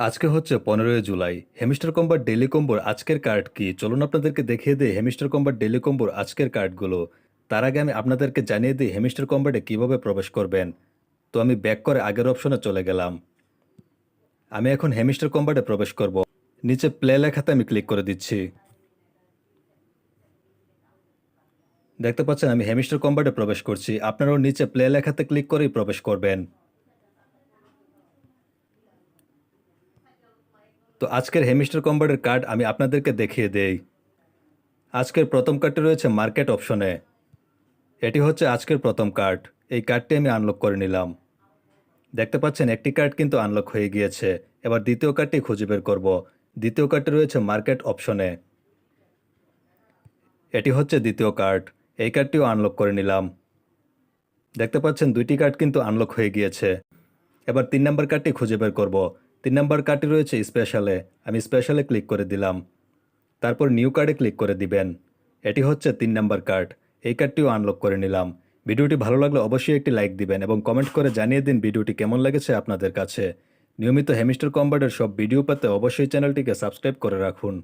আজকে হচ্ছে 15ই জুলাই। হেমিস্টার কম্বার ডেইলি কম্বোর আজকের কার্ড কি? চলুন আপনাদেরকে দেখিয়ে দেই হেমিস্টার কম্বার ডেইলি কম্বোর আজকের কার্ডগুলো। তার আগে আমি আপনাদেরকে জানিয়ে দিই হেমিস্টার কম্বাটে কিভাবে প্রবেশ করবেন। তো আমি ব্যাক করে আগের অপশনে চলে গেলাম। আমি এখন হেমিস্টার কম্বাটে প্রবেশ করব। নিচে প্লে লেখাতে আমি ক্লিক করে দিচ্ছি। দেখতে পাচ্ছেন আমি হেমিস্টার কম্বাটে প্রবেশ করছি। আপনারাও নিচে প্লে লেখাতে ক্লিক করেই প্রবেশ করবেন। তো আজকের হেমিস্টার কম্বাটের কার্ড আমি আপনাদেরকে দেখিয়ে দেই। আজকের প্রথম কার্ডটি রয়েছে মার্কেট অপশনে। এটি হচ্ছে আজকের প্রথম কার্ড। এই কার্ডটি আমি আনলক করে নিলাম। দেখতে পাচ্ছেন একটি কার্ড কিন্তু আনলক হয়ে গিয়েছে। এবার দ্বিতীয় কার্ডটি খুঁজে বের করব। দ্বিতীয় কার্ডটি রয়েছে মার্কেট অপশনে। এটি হচ্ছে দ্বিতীয় কার্ড। এই কার্ডটিও আনলক করে নিলাম। দেখতে পাচ্ছেন দুইটি কার্ড কিন্তু আনলক হয়ে গিয়েছে। এবার 3 নম্বর কার্ডটি খুঁজে বের করব। 3 নম্বর কার্ডটি রয়েছে স্পেশালে। আমি স্পেশালে ক্লিক করে দিলাম। তারপর নিউ কার্ডে ক্লিক করে দিবেন। এটি হচ্ছে 3 নাম্বার কার্ড। এই কার্ডটিও আনলক করে নিলাম। ভিডিওটি ভালো লাগলে অবশ্যই একটি লাইক দিবেন এবং কমেন্ট করে জানিয়ে দিন ভিডিওটি কেমন লেগেছে আপনাদের কাছে। নিয়মিত হেমিস্টার কম্বাটের সব ভিডিও পেতে অবশ্যই চ্যানেলটিকে সাবস্ক্রাইব করে রাখুন।